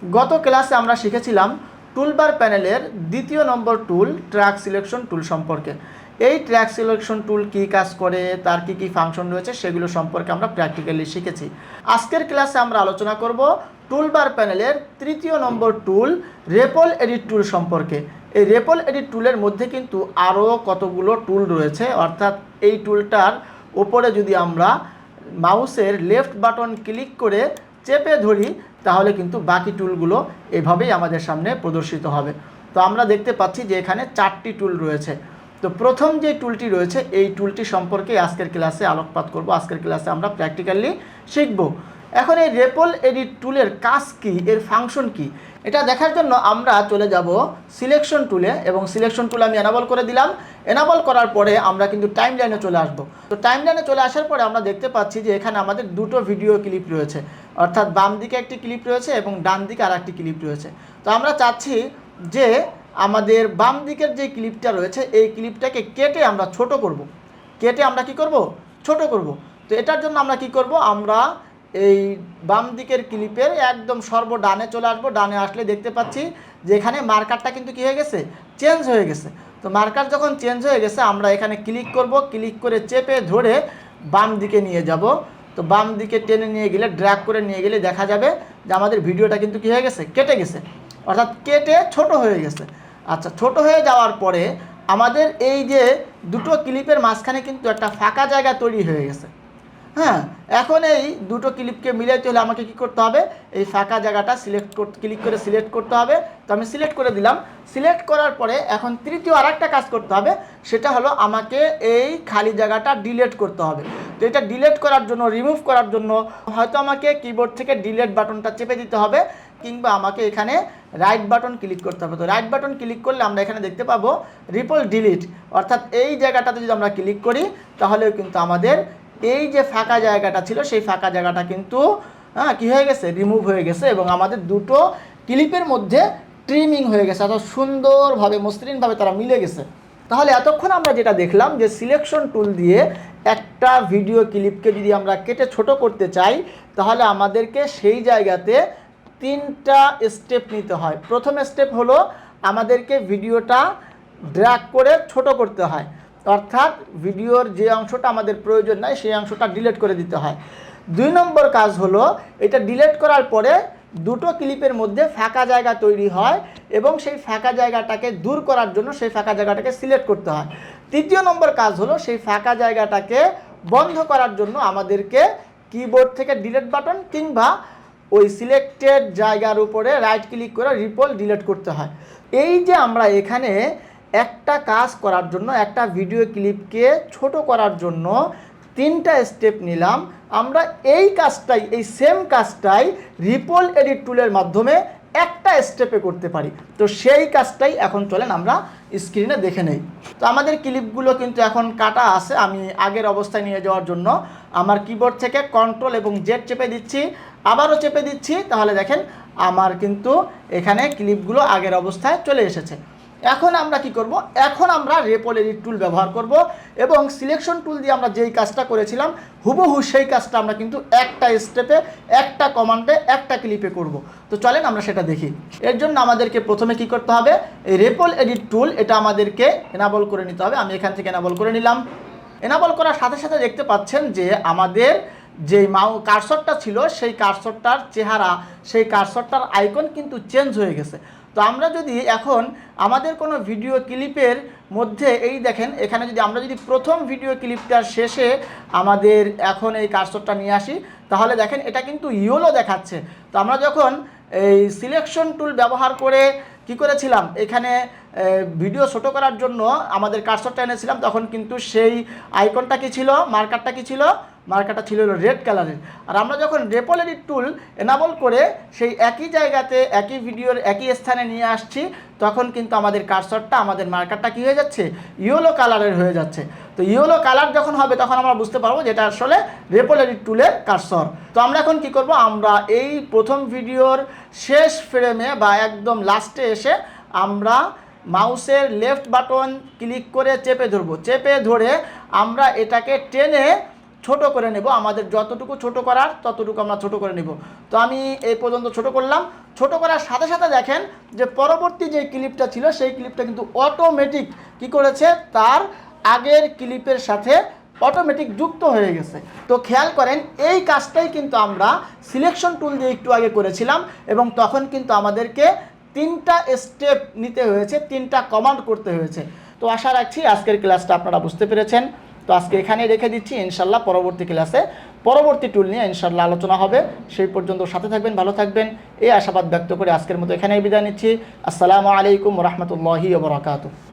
গত ক্লাসে আমরা শিখেছিলাম টুলবার প্যানেলের দ্বিতীয় নম্বর টুল ট্র্যাক সিলেকশন টুল সম্পর্কে। এই ট্র্যাক সিলেকশন টুল কী কাজ করে, তার কী কী ফাংশন রয়েছে সেগুলো সম্পর্কে আমরা প্র্যাকটিক্যালি শিখেছি। আজকের ক্লাসে আমরা আলোচনা করব টুলবার প্যানেলের তৃতীয় নম্বর টুল রেপল এডিট টুল সম্পর্কে। এই রেপল এডিট টুলের মধ্যে কিন্তু আরও কতগুলো টুল রয়েছে, অর্থাৎ এই টুলটার ওপরে যদি আমরা মাউসের লেফট বাটন ক্লিক করে চেপে ধরি তাহলে কিন্তু বাকি টুলগুলো এভাবেই আমাদের সামনে প্রদর্শিত হবে। তো আমরা দেখতে পাচ্ছি যে এখানে 4টি টুল রয়েছে। তো প্রথম যে টুলটি রয়েছে এই টুলটি সম্পর্কে আজকের ক্লাসে আলোকপাত করব। আজকের ক্লাসে আমরা প্র্যাকটিক্যালি শিখব। এখন এই রেপল এডিট টুলের কাজ কি, এর ফাংশন কি, এটা দেখার জন্য আমরা চলে যাব সিলেকশন টুলে, এবং সিলেকশন টুল আমি এনাবল করে দিলাম। এনাবল করার পরে আমরা কিন্তু টাইম লাইনে চলে আসব। তো টাইম লাইনে চলে আসার পরে আমরা দেখতে পাচ্ছি যে এখানে আমাদের দুটো ভিডিও ক্লিপ রয়েছে, অর্থাৎ বাম দিকে একটি ক্লিপ রয়েছে এবং ডান দিকে আর একটি ক্লিপ রয়েছে। তো আমরা চাচ্ছি যে আমাদের বাম দিকের যে ক্লিপটা রয়েছে এই ক্লিপটাকে কেটে আমরা ছোট করব। কেটে আমরা কি করব? ছোট করব। তো এটার জন্য আমরা কি করব? আমরা এই বাম দিকের ক্লিপের একদম সর্বডানে চলে আসবো। ডানে আসলে দেখতে পাচ্ছি যে এখানে মার্কারটা কিন্তু কী হয়ে গেছে? চেঞ্জ হয়ে গেছে। তো মার্কার যখন চেঞ্জ হয়ে গেছে আমরা এখানে ক্লিক করব, ক্লিক করে চেপে ধরে বাম দিকে নিয়ে যাব। তো বাম দিকে টেনে নিয়ে গেলে, ড্র্যাগ করে নিয়ে গেলে দেখা যাবে যে আমাদের ভিডিওটা কিন্তু কী হয়ে গেছে? কেটে গেছে, অর্থাৎ কেটে ছোট হয়ে গেছে। আচ্ছা, ছোট হয়ে যাওয়ার পরে আমাদের এই যে দুটো ক্লিপের মাঝখানে কিন্তু একটা ফাঁকা জায়গা তৈরি হয়ে গেছে। হ্যাঁ, এখন এই দুটো ক্লিপকে মিলাইতে হলে আমাকে কি করতে হবে? এই ফাঁকা জায়গাটা ক্লিক করে সিলেক্ট করতে হবে। তো আমি সিলেক্ট করে দিলাম। সিলেক্ট করার পরে এখন তৃতীয় আরেকটা কাজ করতে হবে, সেটা হলো আমাকে এই খালি জায়গাটা ডিলিট করতে হবে। তো এটা ডিলিট করার জন্য, রিমুভ করার জন্য হয়তো আমাকে কিবোর্ড থেকে ডিলিট বাটনটা চেপে দিতে হবে, কিংবা আমাকে এখানে রাইট বাটন ক্লিক করতে হবে। তো রাইট বাটন ক্লিক করলে আমরা এখানে দেখতে পাবো রিপল ডিলিট, অর্থাৎ এই জায়গাটাতে যদি আমরা ক্লিক করি তাহলেও কিন্তু আমাদের এই যে ফাঁকা জায়গাটা ছিল সেই ফাঁকা জায়গাটা কিন্তু কী হয়ে গেছে? রিমুভ হয়ে গেছে, এবং আমাদের দুটো ক্লিপের মধ্যে ট্রিমিং হয়ে গেছে, অর্থাৎ সুন্দরভাবে মসৃণভাবে তারা মিলে গেছে। তাহলে এতক্ষণ আমরা যেটা দেখলাম যে সিলেকশন টুল দিয়ে একটা ভিডিও ক্লিপকে যদি আমরা কেটে ছোট করতে চাই তাহলে আমাদেরকে সেই জায়গাতে 3টা স্টেপ নিতে হয়। প্রথম স্টেপ হলো আমাদেরকে ভিডিওটা ড্র্যাগ করে ছোট করতে হয়, অর্থাৎ ভিডিওর যে অংশটা আমাদের প্রয়োজন নাই সেই অংশটা ডিলিট করে দিতে হয়। 2 নম্বর কাজ হলো এটা ডিলিট করার পরে দুটো ক্লিপের মধ্যে ফাঁকা জায়গা তৈরি হয়, এবং সেই ফাঁকা জায়গাটাকে দূর করার জন্য সেই ফাঁকা জায়গাটাকে সিলেক্ট করতে হয়। 3য় নম্বর কাজ হলো সেই ফাঁকা জায়গাটাকে বন্ধ করার জন্য আমাদেরকে কিবোর্ড থেকে ডিলিট বাটন কিংবা ওই সিলেক্টেড জায়গার উপরে রাইট ক্লিক করে রিপল ডিলিট করতে হয়। এই যে আমরা এখানে একটা কাজ করার জন্য, একটা ভিডিও ক্লিপকে ছোট করার জন্য 3টা স্টেপ নিলাম, আমরা এই কাজটাই, এই সেম কাজটাই রিপল এডিট টুলের মাধ্যমে একটা স্টেপে করতে পারি। তো সেই কাজটাই এখন চলেন আমরা স্ক্রিনে দেখে নেই। তো আমাদের ক্লিপগুলো কিন্তু এখন কাটা আছে। আমি আগের অবস্থায় নিয়ে যাওয়ার জন্য আমার কিবোর্ড থেকে কন্ট্রোল এবং জেড চেপে দিচ্ছি, আবারও চেপে দিচ্ছি, তাহলে দেখেন আমার কিন্তু এখানে ক্লিপগুলো আগের অবস্থায় চলে এসেছে। এখন আমরা কি করব? এখন আমরা রেপল এডিট টুল ব্যবহার করব, এবং সিলেকশন টুল দিয়ে আমরা যেই কাজটা করেছিলাম হুবহু সেই কাজটা আমরা কিন্তু একটা স্টেপে, একটা কমান্ডে, একটা ক্লিপে করব। তো চলেন আমরা সেটা দেখি। এর জন্য আমাদেরকে প্রথমে কি করতে হবে? এই রেপল এডিট টুল এটা আমাদেরকে এনাবল করে নিতে হবে। আমি এখান থেকে এনাবল করে নিলাম। এনাবল করার সাথে সাথে দেখতে পাচ্ছেন যে আমাদের যে কার্সরটা ছিল সেই কার্সরটার চেহারা, সেই কার্সরটার আইকন কিন্তু চেঞ্জ হয়ে গেছে। তো আমরা যদি এখন আমাদের কোনো ভিডিও ক্লিপের মধ্যে এই দেখেন এখানে যদি আমরা যদি প্রথম ভিডিও ক্লিপটার শেষে আমাদের এখন এই কার্সরটা নিয়ে আসি তাহলে দেখেন এটা কিন্তু ইয়েলো দেখাচ্ছে। তো আমরা যখন এই সিলেকশন টুল ব্যবহার করে কি করেছিলাম, এখানে ভিডিও ছোট করার জন্য আমাদের কার্সরটা এনেছিলাম, তখন কিন্তু সেই আইকনটা কি ছিল, মার্কারটা কি ছিল? মার্কারটা ছিল রেড কালারের। আর আমরা যখন রেপল এডিট টুল এনাবল করে সেই একই জায়গাতে, একই ভিডিওর একই স্থানে নিয়ে আসছি, তখন কিন্তু আমাদের কার্সরটা, আমাদের মার্কারটা কী হয়ে যাচ্ছে? ইয়েলো কালারের হয়ে যাচ্ছে। তো ইয়েলো কালার যখন হবে তখন আমরা বুঝতে পারবো যে এটা আসলে রেপল এডিট টুলের কার্সর। তো আমরা এখন কি করব? আমরা এই প্রথম ভিডিওর শেষ ফ্রেমে বা একদম লাস্টে এসে আমরা মাউসের লেফট বাটন ক্লিক করে চেপে ধরবো। চেপে ধরে আমরা এটাকে টেনে ছোট করে নেব, আমাদের যতটুকু ছোট করার ততটুকু আমরা ছোট করে নেব। তো আমি এই পর্যন্ত ছোট করলাম। ছোট করার সাথে সাথে দেখেন যে পরবর্তী যে ক্লিপটা ছিল সেই ক্লিপটা কিন্তু অটোমেটিক কি করেছে, তার আগের ক্লিপের সাথে অটোমেটিক যুক্ত হয়ে গেছে। তো খেয়াল করেন এই কাজটাই কিন্তু আমরা সিলেকশন টুল দিয়ে একটু আগে করেছিলাম, এবং তখন কিন্তু আমাদেরকে 3টা স্টেপ নিতে হয়েছে, 3টা কমান্ড করতে হয়েছে। তো আশা রাখছি আজকের ক্লাসটা আপনারা বুঝতে পেরেছেন। তো আজকে এখানে রেখে দিচ্ছি, ইনশাল্লাহ পরবর্তী ক্লাসে পরবর্তী টুল নিয়ে ইনশাল্লাহ আলোচনা হবে। সেই পর্যন্ত সাথে থাকবেন, ভালো থাকবেন, এই আশাবাদ ব্যক্ত করে আজকের মতো এখানেই বিদায় নিচ্ছি। আসসালামু আলাইকুম ওয়া রাহমাতুল্লাহি ওয়া বারাকাতুহু।